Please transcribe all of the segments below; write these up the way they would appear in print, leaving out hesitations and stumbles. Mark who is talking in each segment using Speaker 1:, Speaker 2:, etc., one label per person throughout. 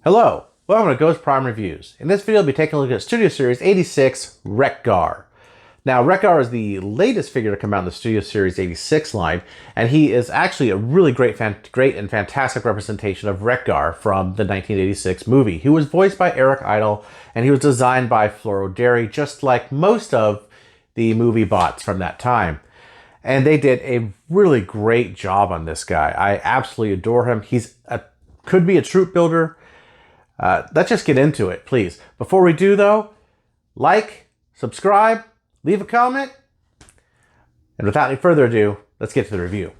Speaker 1: Hello, welcome to Ghost Prime Reviews. In this video, I'll be taking a look at Studio Series 86 Wreck-Gar. Now, Wreck-Gar is the latest figure to come out in the Studio Series 86 line, and he is actually a really great and fantastic representation of Wreck-Gar from the 1986 movie. He was voiced by Eric Idle, and he was designed by Floro Derry, just like most of the movie bots from that time. And they did a really great job on this guy. I absolutely adore him. Could be a troop builder. Let's just get into it, please. Before we do, though, like, subscribe, leave a comment, and without any further ado, let's get to the review.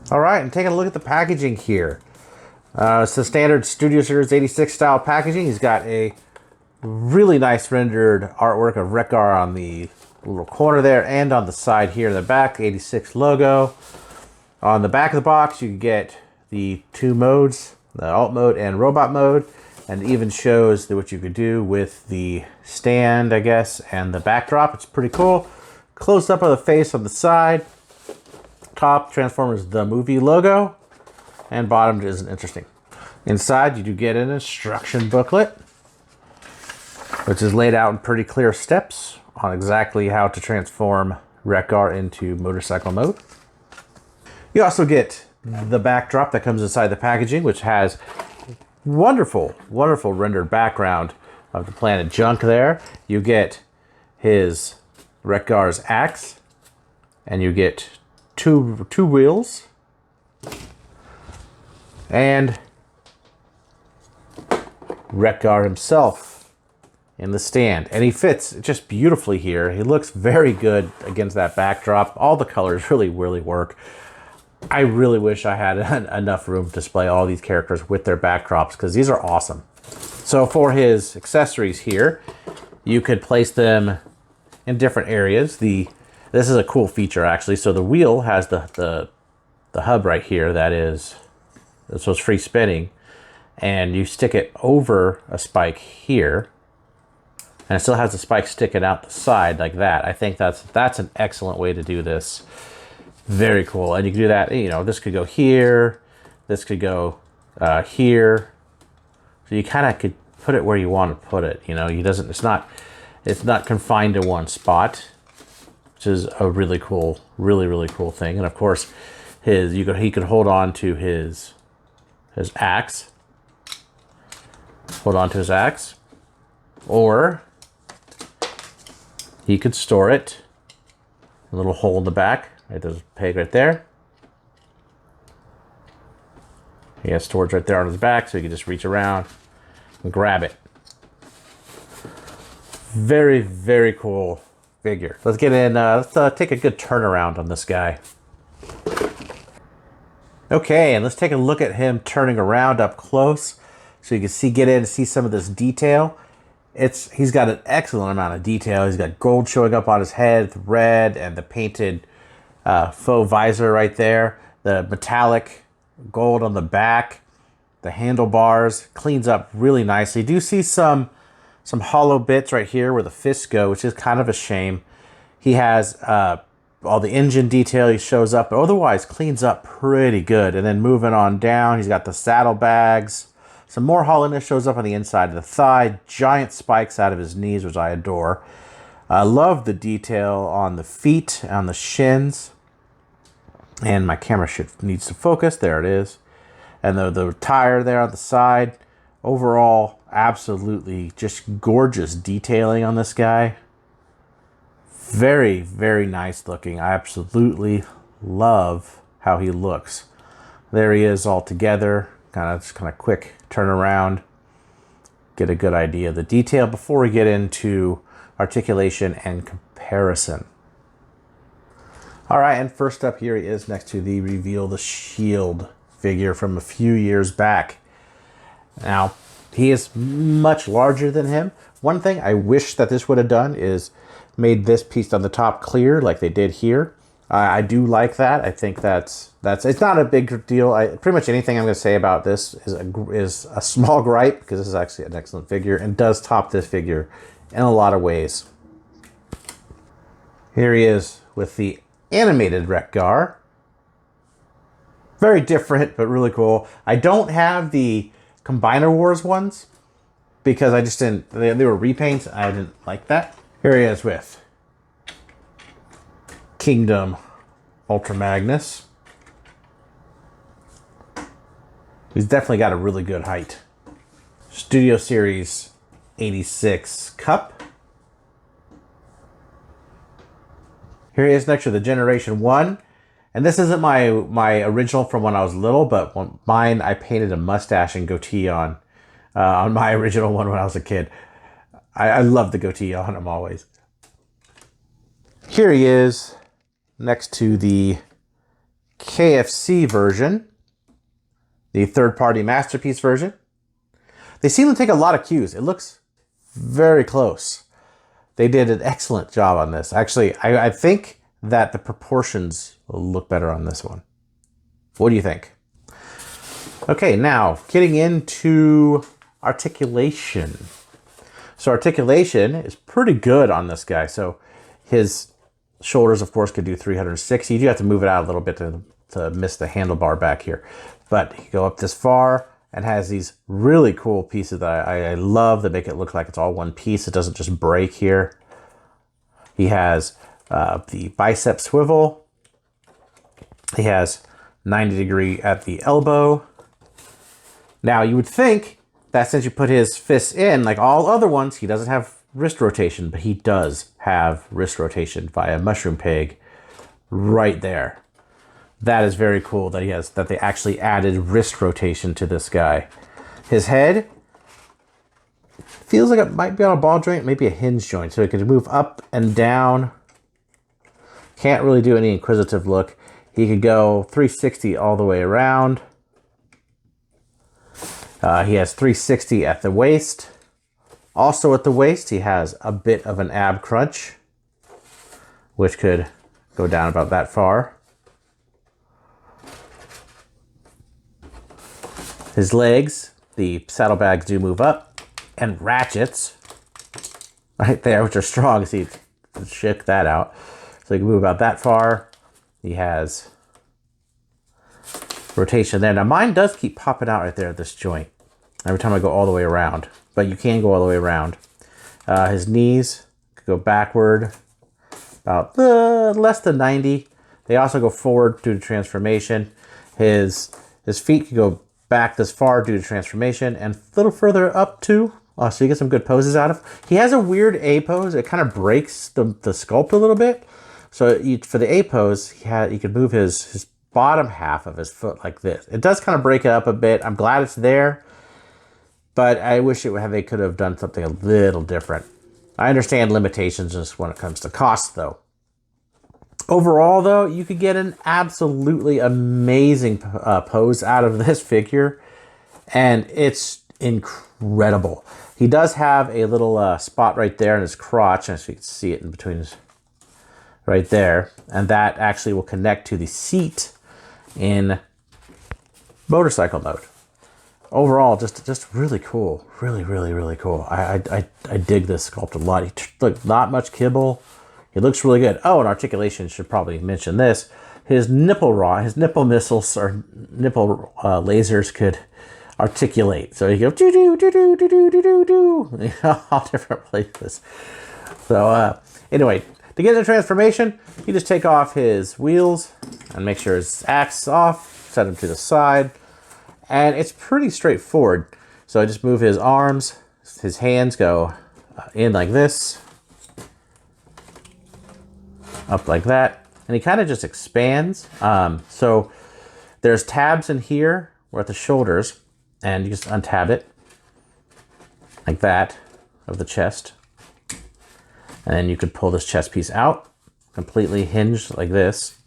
Speaker 1: All right, and taking a look at the packaging here. It's the standard Studio Series 86 style packaging. He's got a really nice rendered artwork of Wreck-Gar on the little corner there and on the side here in the back, 86 logo. On the back of the box, you get the two modes, the alt mode and robot mode, and it even shows what you could do with the stand, I guess, and the backdrop. It's pretty cool. Close up of the face on the side. Top Transformers the movie logo, and bottom isn't interesting. Inside, you do get an instruction booklet, which is laid out in pretty clear steps on exactly how to transform Wreck-Gar into motorcycle mode. You also get the backdrop that comes inside the packaging, which has wonderful rendered background of the planet Junk there. You get his Wreck-Gar's axe, and you get two wheels, and Wreck-Gar himself in the stand. And he fits just beautifully here. He looks very good against that backdrop. All the colors really work. I really wish I had enough room to display all these characters with their backdrops, because these are awesome. So for his accessories here, you could place them in different areas. This is a cool feature, actually. So the wheel has the hub right here so it's free spinning, and you stick it over a spike here, and it still has the spike sticking out the side like that. I think that's an excellent way to do this. Very cool. And you can do that, this could go here, this could go here. So you kind of could put it where you want to put it. It's not confined to one spot, which is a really cool thing. And of course, he could hold on to his axe. Hold on to his axe. Or he could store it. A little hole in the back. Right, there's a peg right there. He has storage right there on his back, so you can just reach around and grab it. Very cool figure. Let's get in. Let's take a good turnaround on this guy. Okay, and let's take a look at him turning around up close, so you can get in and see some of this detail. He's got an excellent amount of detail. He's got gold showing up on his head, red, and the painted faux visor right there, the metallic gold on the back, the handlebars cleans up really nicely. You do see some hollow bits right here where the fists go, which is kind of a shame. He has all the engine detail, he shows up, but otherwise cleans up pretty good. And then moving on down, he's got the saddlebags. Some more hollowness shows up on the inside of the thigh, giant spikes out of his knees, which I adore. I love the detail on the feet, on the shins. And my camera needs to focus. There it is. And the tire there on the side. Overall, absolutely just gorgeous detailing on this guy. Very nice looking. I absolutely love how he looks. There he is all together. Kind of quick turn around. Get a good idea of the detail before we get into articulation and comparison. All right, and first up here he is next to the Reveal the Shield figure from a few years back. Now, he is much larger than him. One thing I wish that this would have done is made this piece on the top clear like they did here. I do like that. I think it's not a big deal. Pretty much anything I'm going to say about this is a small gripe, because this is actually an excellent figure and does top this figure in a lot of ways. Here he is with the animated Wreck-Gar. Very different, but really cool. I don't have the Combiner Wars ones because I just didn't, they were repaints. I didn't like that. Here he is with Kingdom Ultra Magnus. He's definitely got a really good height. Studio Series 86 Cup. Here he is next to the Generation 1. And this isn't my original from when I was little, but mine I painted a mustache and goatee on my original one when I was a kid. I love the goatee on him always. Here he is next to the KFC version, the third-party Masterpiece version. They seem to take a lot of cues. It looks very close. They did an excellent job on this. Actually, I think that the proportions will look better on this one. What do you think? Okay, now getting into articulation. So articulation is pretty good on this guy. So his shoulders, of course, could do 360. You do have to move it out a little bit to miss the handlebar back here. But you go up this far and has these really cool pieces that I love that make it look like it's all one piece. It doesn't just break here. He has the bicep swivel. He has 90 degree at the elbow. Now you would think that since you put his fists in, like all other ones, he doesn't have wrist rotation, but he does have wrist rotation via Mushroom Pig right there. That is very cool that he has, that they actually added wrist rotation to this guy. His head feels like it might be on a ball joint, maybe a hinge joint, so it could move up and down. Can't really do any inquisitive look. He could go 360 all the way around. He has 360 at the waist. Also at the waist, he has a bit of an ab crunch, which could go down about that far. His legs, the saddlebags do move up, and ratchets right there, which are strong. See, check that out. So you can move about that far. He has rotation there. Now mine does keep popping out right there at this joint every time I go all the way around, but you can go all the way around. His knees could go backward about less than 90. They also go forward due to transformation. His feet could go back this far due to transformation and a little further up too. So you get some good poses out of. He has a weird A pose. It kind of breaks the sculpt a little bit. So for the A pose, you could move his bottom half of his foot like this. It does kind of break it up a bit. I'm glad it's there, but I wish they could have done something a little different. I understand limitations just when it comes to cost though. Overall though, you could get an absolutely amazing pose out of this figure, and it's incredible. He does have a little spot right there in his crotch, as you can see it in between his, right there, and that actually will connect to the seat in motorcycle mode. Overall, just really cool. Really cool. I dig this sculpt a lot. Look, not much kibble. He looks really good. Oh, and articulation, should probably mention this. His nipple missiles or nipple lasers could articulate. So you go do do do do do do do do do, all different places. So anyway, to get the transformation, you just take off his wheels and make sure his axle's off, set him to the side, and it's pretty straightforward. So I just move his arms, his hands go in like this, up like that, and he kind of just expands. So there's tabs in here, or at the shoulders, and you just untab it like that of the chest. And then you could pull this chest piece out, completely hinged like this.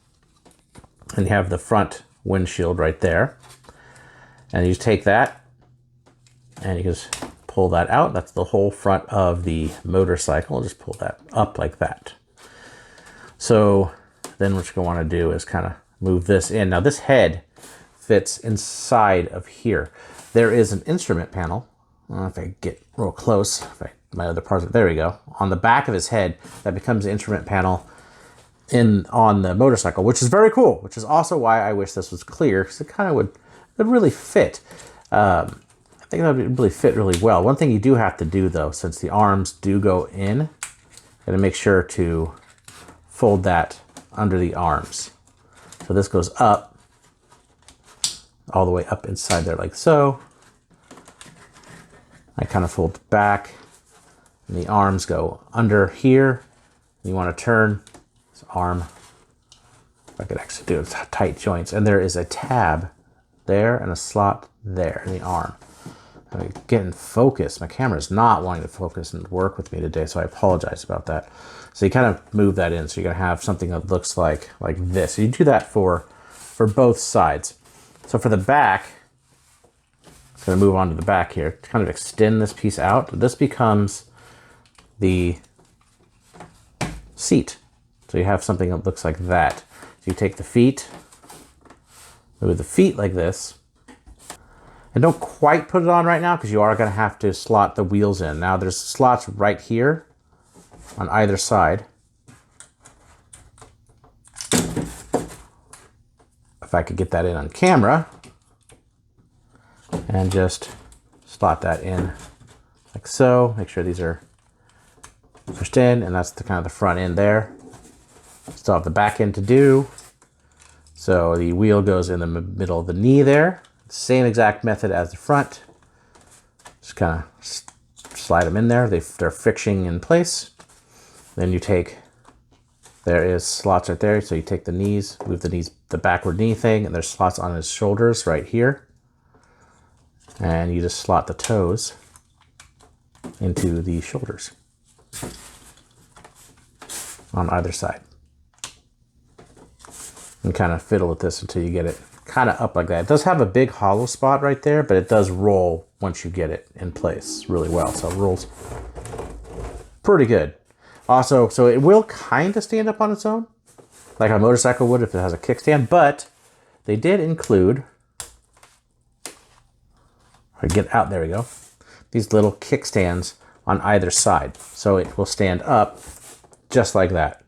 Speaker 1: And you have the front windshield right there. And you just take that and you just pull that out. That's the whole front of the motorcycle. Just pull that up like that. So then what you're going to want to do is kind of move this in. Now this head fits inside of here. There is an instrument panel. I don't know if I get real close, my other parts, there we go. On the back of his head, that becomes the instrument panel. on the motorcycle, which is very cool, which is also why I wish this was clear, because it kind of would really fit. I think that would really fit really well. One thing you do have to do, though, since the arms do go in, gotta make sure to fold that under the arms. So this goes up, all the way up inside there like so. I kind of fold back, and the arms go under here. You want to turn this arm. If I could actually do it, tight joints. And there is a tab there and a slot there in the arm. I'm getting focused. My camera is not wanting to focus and work with me today, so I apologize about that. So you kind of move that in, so you're gonna have something that looks like this. So you do that for both sides. So for the back, I'm gonna move on to the back here to kind of extend this piece out. This becomes the seat. So you have something that looks like that. So you take the feet, move the feet like this, and don't quite put it on right now because you are going to have to slot the wheels in. Now there's slots right here on either side. If I could get that in on camera and just slot that in like so. Make sure these are pushed in, and that's the kind of the front end there. Still have the back end to do. So the wheel goes in the middle of the knee there. Same exact method as the front. Just kind of slide them in there. They're fixing in place. Then you take, there is slots right there. So you take the knees, move the knees, the backward knee thing, and there's slots on his shoulders right here. And you just slot the toes into the shoulders on either side. And kind of fiddle with this until you get it kind of up like that. It does have a big hollow spot right there, but it does roll once you get it in place really well. So it rolls pretty good. Also, so it will kind of stand up on its own, like a motorcycle would if it has a kickstand, but they did include, get out, there we go, these little kickstands on either side. So it will stand up just like that.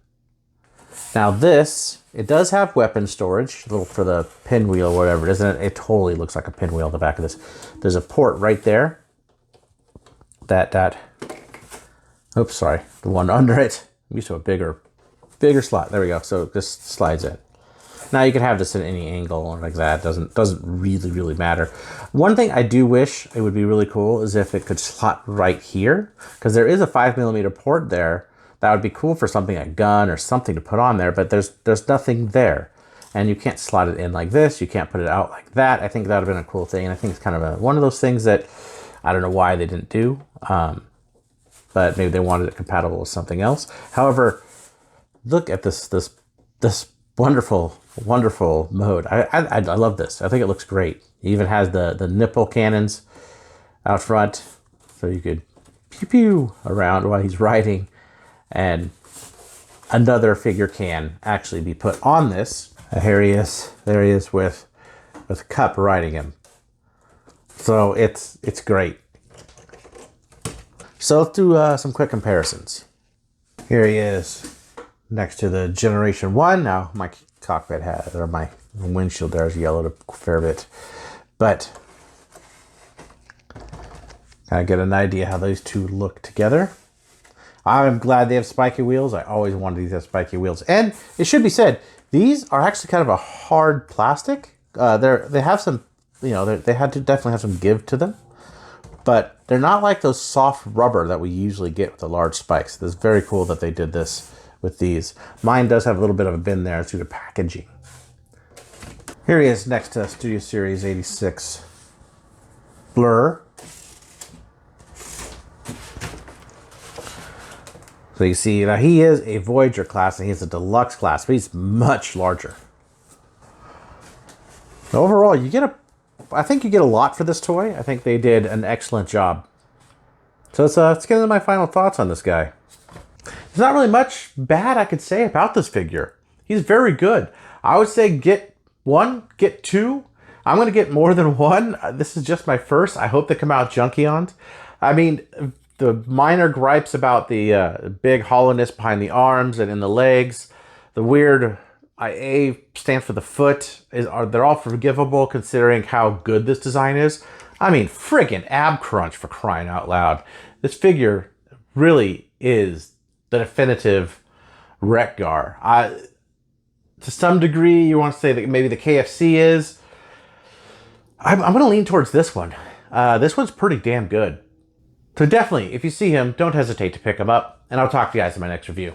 Speaker 1: Now this, it does have weapon storage, little for the pinwheel or whatever it is. And it totally looks like a pinwheel at the back of this. There's a port right there. Oops, sorry, the one under it. I'm used to a bigger slot. There we go. So it just slides in. Now you can have this at any angle or like that. Doesn't really matter. One thing I do wish it would be really cool is if it could slot right here, because there is a 5mm port there. That would be cool for something, a gun or something to put on there, but there's nothing there. And you can't slot it in like this. You can't put it out like that. I think that would have been a cool thing. And I think it's kind of one of those things that I don't know why they didn't do, but maybe they wanted it compatible with something else. However, look at this wonderful mode. I love this. I think it looks great. It even has the nipple cannons out front, so you could pew pew around while he's riding. And another figure can actually be put on this. Here he is. There he is with Cup riding him. So it's great. So let's do some quick comparisons. Here he is next to the Generation 1. Now my cockpit has, or my windshield there is yellowed a fair bit. But kind of get an idea how those two look together. I'm glad they have spiky wheels. I always wanted these to have spiky wheels. And it should be said, these are actually kind of a hard plastic. They have some, they had to definitely have some give to them. But they're not like those soft rubber that we usually get with the large spikes. It's very cool that they did this with these. Mine does have a little bit of a bend there due to packaging. Here he is next to Studio Series 86 Blur. So you see, now he is a Voyager class and he's a deluxe class, but he's much larger. Overall, I think you get a lot for this toy. I think they did an excellent job. So let's get into my final thoughts on this guy. There's not really much bad I could say about this figure. He's very good. I would say get one, get two. I'm going to get more than one. This is just my first. I hope they come out junkions. I mean, the minor gripes about the big hollowness behind the arms and in the legs, The weird IA stands for the foot. They're all forgivable considering how good this design is. I mean, friggin' ab crunch, for crying out loud. This figure really is the definitive Wreck-Gar. To some degree, you want to say that maybe the KFC is. I'm going to lean towards this one. This one's pretty damn good. So definitely, if you see him, don't hesitate to pick him up, and I'll talk to you guys in my next review.